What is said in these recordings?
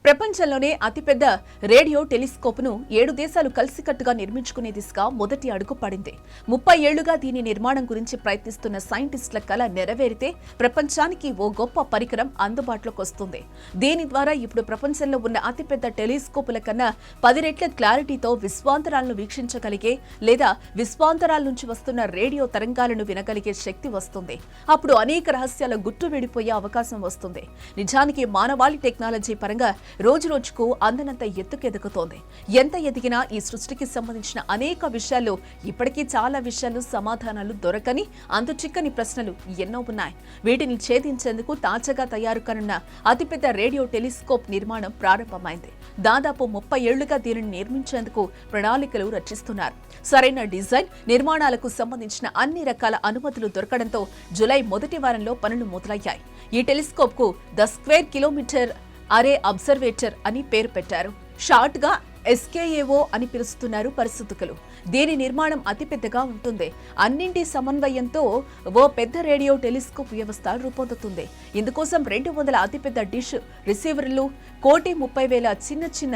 ప్రపంచంలోనే అతిపెద్ద రేడియో టెలిస్కోప్ను 7 దేశాలు కలిసికట్టుగా నిర్మించుకునే దిశగా మొదటి అడుగు పడింది. 30 ఏళ్లుగా దీని నిర్మాణం గురించి ప్రయత్నిస్తున్న సైంటిస్టుల కల నెరవేరితే ప్రపంచానికి ఓ గొప్ప పరికరం అందుబాటులోకి వస్తుంది. దీని ద్వారా ఇప్పుడు ప్రపంచంలో ఉన్న అతిపెద్ద టెలిస్కోపుల కన్నా 10 రెట్ల క్లారిటీతో విశ్వాంతరాలను వీక్షించగలిగే లేదా విశ్వాంతరాల నుంచి వస్తున్న రేడియో తరంగాలను వినగలిగే శక్తి వస్తుంది. అప్పుడు అనేక రహస్యాల గుట్టు విడిపోయే అవకాశం వస్తుంది. నిజానికి మానవాళి టెక్నాలజీ పరంగా రోజురోజుకు అందనంత ఎత్తుకెదుగుతోంది. ఎంత ఎదిగినా ఈ సృష్టికి సంబంధించిన అనేక విషయాల్లో ఇప్పటికీ చాలా విషయాలు సమాధానాలు దొరకని అంతు చిక్కని ప్రశ్నలు ఎన్నో ఉన్నాయి. వీటిని ఛేదించేందుకు తాజాగా తయారు కానున్న అతిపెద్ద రేడియో టెలిస్కోప్ నిర్మాణం ప్రారంభమైంది. దాదాపు 30 ఏళ్లుగా దీనిని నిర్మించేందుకు ప్రణాళికలు రచిస్తున్నారు. సరైన డిజైన్, నిర్మాణాలకు సంబంధించిన అన్ని రకాల అనుమతులు దొరకడంతో జూలై మొదటి వారంలో పనులు మొదలయ్యాయి. ఈ టెలిస్కోప్ కు ద స్క్వేర్ కిలోమీటర్ అరే అబ్జర్వేటర్ అని పేరు పెట్టారు. షార్ట్ గా SKAO అని పిలుస్తున్నారు పరిశోధకులు. దీని నిర్మాణం అతిపెద్దగా ఉంటుంది. అన్నింటి సమన్వయంతో ఓ పెద్ద రేడియో టెలిస్కోప్ వ్యవస్థ రూపొందుతుంది. ఇందుకోసం 200 అతిపెద్ద డిష్ రిసీవర్లు, 1,30,000 చిన్న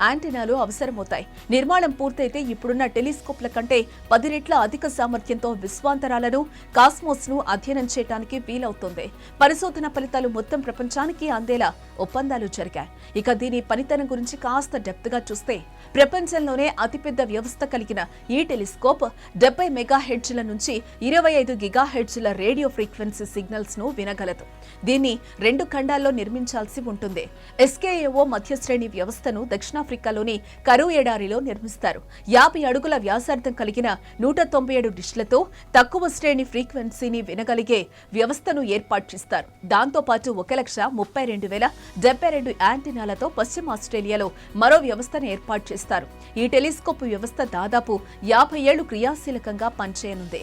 యాంటెనాలు అవసరమవుతాయి. నిర్మాణం పూర్తయితే ఇప్పుడున్న టెలిస్కోప్ల కంటే 10 రెట్ల అధిక సామర్థ్యంతో విశ్వాంతరాలను, కాస్మోస్ ను అధ్యయనం చేయడానికి వీలవుతుంది. పరిశోధన ఫలితాలు మొత్తం ప్రపంచానికి అందేలా ఒప్పందాలు జరిగాయి. ఇక దీని పనితనం గురించి కాస్త డెప్త్ గా చూస్తే, ప్రపంచంలోనే అతిపెద్ద వ్యవస్థ కలిగిన ఈ టెలిస్కోప్ 70 మెగాహెర్ట్జ్ల నుంచి 25 గిగాహెర్ట్జ్ల రేడియో ఫ్రీక్వెన్సీ సిగ్నల్స్ ను వినగలదు. దీన్ని 2 ఖండాల్లో నిర్మించాల్సి ఉంటుంది. SKAO మధ్యశ్రేణి వ్యవస్థను దక్షిణాఫ్రికాలోని కరు ఎడారిలో నిర్మిస్తారు. 50 అడుగుల వ్యాసార్థం కలిగిన 197 డిష్లతో తక్కువ శ్రేణి ఫ్రీక్వెన్సీని వినగలిగే వ్యవస్థను ఏర్పాటు చేస్తారు. దాంతో పాటు 1,62,072 యాంటెనాలతో పశ్చిమ ఆస్ట్రేలియాలో మరో వ్యవస్థను ఏర్పాటు చేస్తారు. ఈ టెలిస్కోప్ వ్యవస్థ దాదాపు 50 ఏళ్లు క్రియాశీలకంగా పనిచేయనుంది.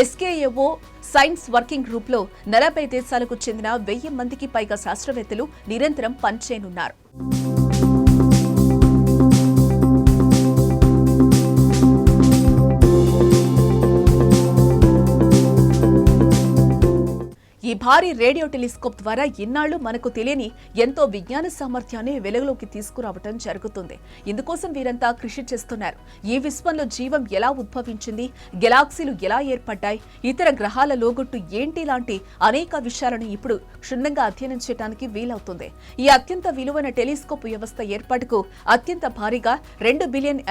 SKAO సైన్స్ వర్కింగ్ గ్రూప్ లో 40 దేశాలకు చెందిన 1000 మందికి పైగా శాస్త్రవేత్తలు నిరంతరం పనిచేయనున్నారు. ఈ భారీ రేడియో టెలిస్కోప్ ద్వారా ఇన్నాళ్లు మనకు తెలియని ఎంతో విజ్ఞాన సామర్థ్యాన్ని వెలుగులోకి తీసుకురావటం జరుగుతుంది. ఇందుకోసం వీరంతా కృషి చేస్తున్నారు. ఈ విశ్వంలో జీవం ఎలా ఉద్భవించింది, గెలాక్సీలు ఎలా ఏర్పడ్డాయి, ఇతర గ్రహాల లోగొట్టు ఏంటి లాంటి అనేక విషయాలను ఇప్పుడు క్షుణ్ణంగా అధ్యయనం చేయడానికి వీలవుతుంది. ఈ అత్యంత విలువైన టెలిస్కోప్ వ్యవస్థ ఏర్పాటుకు అత్యంత భారీగా $2 బిలియన్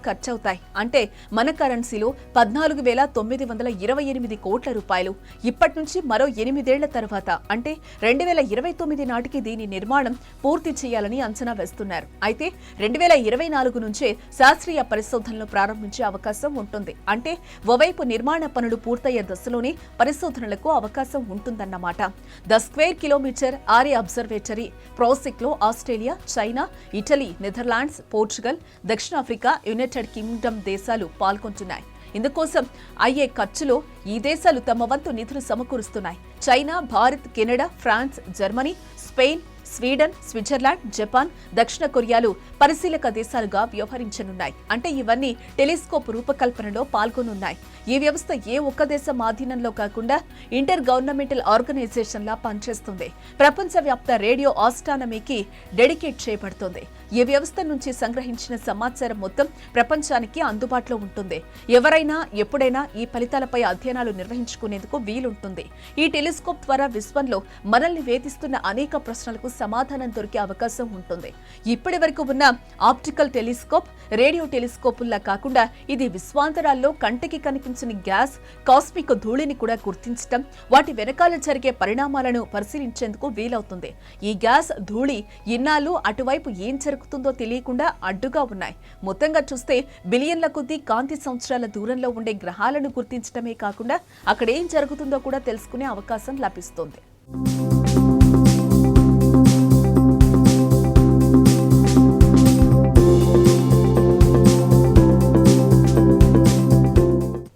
ఖర్చవుతాయి. అంటే మన కరెన్సీలో 14,928 కోట్ల రూపాయలు. ఇప్పటి నుంచి మరో 8 ఏళ్ల తర్వాత అంటే 2029 నాటికి దీని నిర్మాణం పూర్తి చేయాలని అంచనా వేస్తున్నారు. అయితే 2024 నుంచే శాస్త్రీయ పరిశోధనలు ప్రారంభించే అవకాశం ఉంటుంది. అంటే ఓవైపు నిర్మాణ పనులు పూర్తయ్యే దశలోనే పరిశోధనలకు అవకాశం ఉంటుందన్నమాట. The square kilometre array observatory project లో Australia, China, Italy, Netherlands, Portugal, దక్షిణాఫ్రికా, యునైటెడ్ కింగ్డమ్ దేశాలు పాల్గొంటున్నాయి. ఇందుకోసం అయ్యే ఖర్చులో ఈ దేశాలు తమ వంతు నిధులు సమకూరుస్తున్నాయి. China, Bharat, Canada, France, Germany, Spain, Sweden, Switzerland, Japan, దక్షిణ కొరియాలు పరిశీలక దేశాలుగా వ్యవహరించనున్నాయి. అంటే ఇవన్నీ టెలిస్కోప్ రూపకల్పనలో పాల్గొనున్నాయి. ఈ వ్యవస్థ ఏ ఒక్క దేశం ఆధీనంలో కాకుండా ఇంటర్ గవర్నమెంటల్ ఆర్గనైజేషన్ లా పనిచేస్తుంది. ప్రపంచవ్యాప్త రేడియో ఆస్ట్రానమీకి డెడికేట్ చేయబడుతుంది. ఈ వ్యవస్థ నుంచి సంగ్రహించిన సమాచారం మొత్తం ప్రపంచానికి అందుబాటులో ఉంటుంది. ఎవరైనా ఎప్పుడైనా ఈ ఫలితాలపై అధ్యయనాలు నిర్వహించుకునేందుకు వీలుంటుంది. ఈ టెలిస్కోప్ ద్వారా విశ్వంలో మనల్ని వేధిస్తున్న అనేక ప్రశ్నలకు సమాధానం దొరికే అవకాశం ఉంటుంది. ఇప్పటి వరకు ఉన్న ఆప్టికల్ టెలిస్కోప్, రేడియో టెలిస్కోపుల్లా కాకుండా ఇది విశ్వాంతరాల్లో కంటికి కనిపించని గ్యాస్, కాస్మిక్ ధూళిని కూడా గుర్తించడం, వాటి వెనకాల జరిగే పరిణామాలను పరిశీలించేందుకు వీలవుతుంది. ఈ గ్యాస్, ధూళి ఇన్నాళ్ళు అటువైపు ఏం జరుగుతుందో తెలియకుండా అడ్డుగా ఉన్నాయి. మొత్తంగా చూస్తే బిలియన్ల కొద్దీ కాంతి సంవత్సరాల దూరంలో ఉండే గ్రహాలను గుర్తించడమే కాకుండా అక్కడేం జరుగుతుందో కూడా తెలుసుకునే అవకాశం లభిస్తుంది.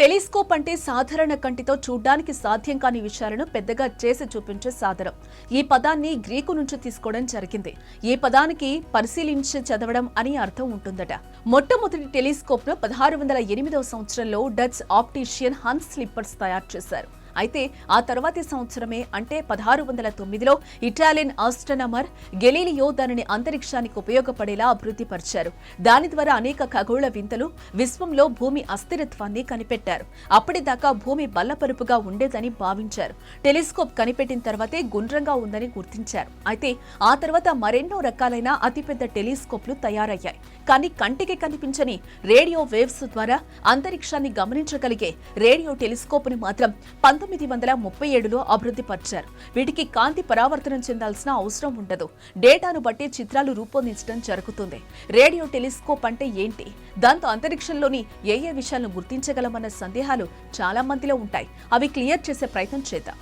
టెలిస్కోప్ అంటే సాధారణ కంటితో చూడ్డానికి సాధ్యం కాని విషయాలను పెద్దగా చేసి చూపించే సాధనం. ఈ పదాన్ని గ్రీకు నుంచి తీసుకోవడం జరిగింది. ఈ పదానికి పరిశీలించి చదవడం అని అర్థం ఉంటుందట. మొట్టమొదటి టెలిస్కోప్ ను 1608వ సంవత్సరంలో డచ్ ఆప్టీషియన్ హన్స్ స్లిప్పర్స్ తయారు చేశారు. అయితే ఆ తర్వాతి సంవత్సరమే అంటే 1609లో ఇటాలియన్ ఆస్ట్రోనమర్ గెలీలియో దానిని అంతరిక్షానికి ఉపయోగపడేలా అభివృద్ధి పరిచారు. దాని ద్వారా అనేక ఖగోళ వింతలు, విశ్వంలో భూమి అస్థిరత్వాన్ని కనిపెట్టారు. అప్పటిదాకా భూమి బల్లపరుపుగా ఉండేదని భావించారు. టెలిస్కోప్ కనిపెట్టిన తర్వాతే గుండ్రంగా ఉందని గుర్తించారు. అయితే ఆ తర్వాత మరెన్నో రకాలైన అతిపెద్ద టెలిస్కోప్లు తయారయ్యాయి. కానీ కంటికి కనిపించని రేడియో వేవ్స్ ద్వారా అంతరిక్షాన్ని గమనించగలిగే రేడియో టెలిస్కోప్ను మాత్రం 1937లో అభివృద్ధి పరిచారు. వీటికి కాంతి పరావర్తనం చెందాల్సిన అవసరం ఉండదు. డేటాను బట్టి చిత్రాలు రూపొందించడం జరుగుతుంది. రేడియో టెలిస్కోప్ అంటే ఏంటి, దాంతో అంతరిక్షంలోని ఏ విషయాలను గుర్తించగలమన్న సందేహాలు చాలా మందిలో ఉంటాయి. అవి క్లియర్ చేసే ప్రయత్నం చేద్దాం.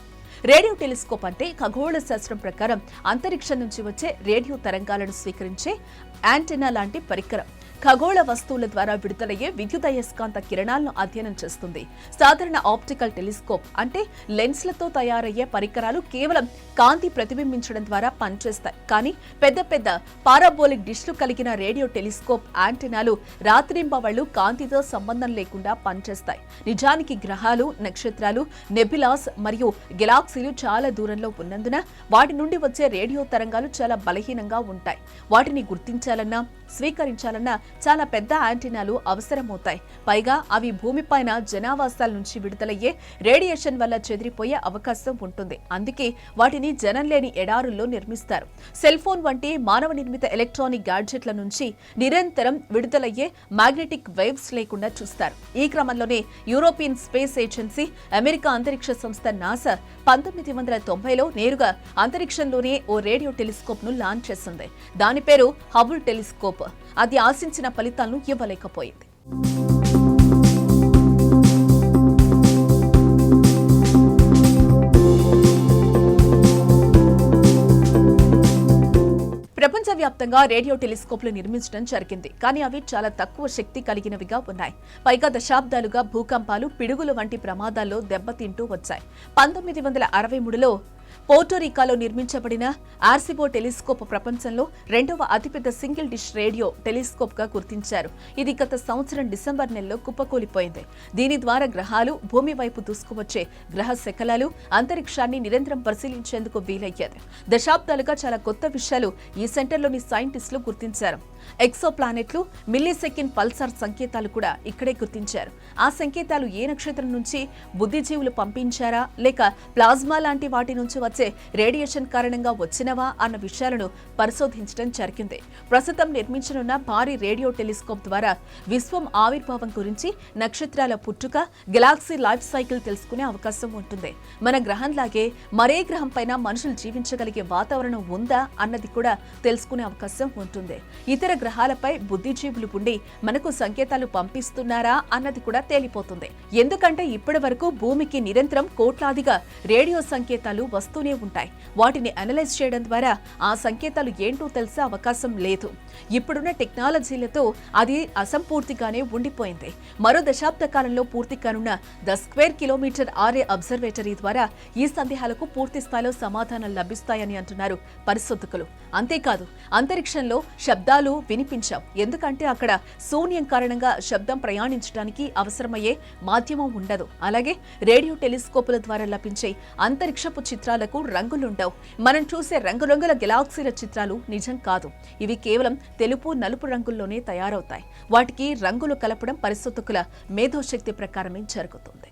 రేడియో టెలిస్కోప్ అంటే ఖగోళ శాస్త్రం ప్రకారం అంతరిక్షం నుంచి వచ్చే రేడియో తరంగాలను స్వీకరించే యాంటెన్నా లాంటి పరికరం. ఖగోళ వస్తువుల ద్వారా విడుదలయ్యే విద్యుదయస్కాంత కిరణాలను అధ్యయనం చేస్తుంది. సాధారణ ఆప్టికల్ టెలిస్కోప్ అంటే లెన్స్లతో తయారయ్యే పరికరాలు కేవలం కాంతి ప్రతిబింబించడం ద్వారా పనిచేస్తాయి. కానీ పెద్ద పెద్ద పారాబోలిక్ డిష్లు కలిగిన రేడియో టెలిస్కోప్ యాంటెనాలు రాత్రింబవళ్లు కాంతితో సంబంధం లేకుండా పనిచేస్తాయి. నిజానికి గ్రహాలు, నక్షత్రాలు, నెబులాస్ మరియు గెలాక్సీలు చాలా దూరంలో ఉన్నందున వాటి నుండి వచ్చే రేడియో తరంగాలు చాలా బలహీనంగా ఉంటాయి. వాటిని గుర్తించాలన్నా, స్వీకరించాలన్నా చాలా పెద్ద యాంటెనాలు అవసరమవుతాయి. పైగా అవి భూమిపైన జనావాసాల నుంచి విడుదలయ్యే రేడియేషన్ వల్ల చెదిరిపోయే అవకాశం ఉంటుంది. అందుకే వాటిని జనం లేని ఎడారుల్లో నిర్మిస్తారు. సెల్ ఫోన్ వంటి మానవ నిర్మిత ఎలక్ట్రానిక్ గ్యాడ్జెట్ల నుంచి నిరంతరం విడుదలయ్యే మ్యాగ్నెటిక్ వేవ్స్ లేకుండా చూస్తారు. ఈ క్రమంలోనే యూరోపియన్ స్పేస్ ఏజెన్సీ, అమెరికా అంతరిక్ష సంస్థ నాసా 1990లో నేరుగా అంతరిక్షంలోనే ఓ రేడియో టెలిస్కోప్ ను లాంచ్ చేసింది. దాని పేరు హబుల్ టెలిస్కోప్. అది ఆశించిన ఫలితాలను ఇవ్వలేకపోయింది. ప్రపంచవ్యాప్తంగా రేడియో టెలిస్కోప్లు నిర్మించడం జరిగింది. కానీ అవి చాలా తక్కువ శక్తి కలిగినవిగా ఉన్నాయి. పైగా దశాబ్దాలుగా భూకంపాలు, పిడుగులు వంటి ప్రమాదాల్లో దెబ్బతింటూ వచ్చాయి. 1963లో పోర్టోరికాలో నిర్మించబడిన ఆర్సిబో టెలిస్కోప్ ప్రపంచంలో రెండవ అతిపెద్ద సింగిల్ డిష్ రేడియో టెలిస్కోప్ గా గుర్తించారు. ఇది గత సంవత్సరం డిసెంబర్ నెలలో కుప్పకూలిపోయింది. దీని ద్వారా గ్రహాలు, భూమి వైపు దూసుకువచ్చే గ్రహ శకలాలు, అంతరిక్షాన్ని నిరంతరం పరిశీలించేందుకు వీలయ్యేది. దశాబ్దాలుగా చాలా కొత్త విషయాలు ఈ సెంటర్లోని సైంటిస్టులు గుర్తించారు. ఎక్సో ప్లానెట్లు, మిల్లీసెకండ్ పల్సార్ సంకేతాలు కూడా ఇక్కడే గుర్తించారు. ఆ సంకేతాలు ఏ నక్షత్రం నుంచి బుద్ధిజీవులు పంపించారా, లేక ప్లాజ్మా లాంటి వాటి నుంచి వచ్చే రేడియేషన్ కారణంగా వచ్చినవా అన్న విషయాలను పరిశోధించడం జరిగింది. ప్రస్తుతం నిర్మించనున్న భారీ రేడియో టెలిస్కోప్ ద్వారా విశ్వం ఆవిర్భావం గురించి, నక్షత్రాల పుట్టుక, గెలాక్సీ లైఫ్ సైకిల్ తెలుసుకునే అవకాశం ఉంటుంది. మన గ్రహంలాగే మరే గ్రహం పైన మనుషులు జీవించగలిగే వాతావరణం ఉందా అన్నది కూడా తెలుసుకునే అవకాశం ఉంటుంది. ఇతర గ్రహాలపై బుద్ధిజీవులు ఉండి మనకు సంకేతాలు పంపిస్తున్నారా అన్నది కూడా తేలిపోతుంది. ఎందుకంటే ఇప్పటి వరకు భూమికి నిరంతరం కోట్లాదిగా రేడియో సంకేతాలు వస్తూనే ఉంటాయి. వాటిని అనలైజ్ చేయడం ద్వారా ఆ సంకేతాలు ఏంటో తెలిసే అవకాశం లేదు. ఇప్పుడున్న టెక్నాలజీలతో అది అసంపూర్తిగానే ఉండిపోయింది. మరో దశాబ్ద కాలంలో పూర్తి కానున్న the square kilometre array observatory ద్వారా ఈ సందేహాలకు పూర్తి స్థాయిలో సమాధానాలు లభిస్తాయని అంటున్నారు పరిశోధకులు. అంతేకాదు, అంతరిక్షంలో శబ్దాలు వినిపించావు, ఎందుకంటే అక్కడ శూన్యం కారణంగా శబ్దం ప్రయాణించడానికి అవసరమయ్యే మాధ్యమం ఉండదు. అలాగే రేడియో టెలిస్కోపుల ద్వారా లభించే అంతరిక్షపు చిత్రాలకు రంగులుండవు. మనం చూసే రంగురంగుల గెలాక్సీల చిత్రాలు నిజం కాదు. ఇవి కేవలం తెలుపు, నలుపు రంగుల్లోనే తయారవుతాయి. వాటికి రంగులు కలపడం పరిశోధకుల మేధోశక్తి ప్రకారమే జరుగుతుంది.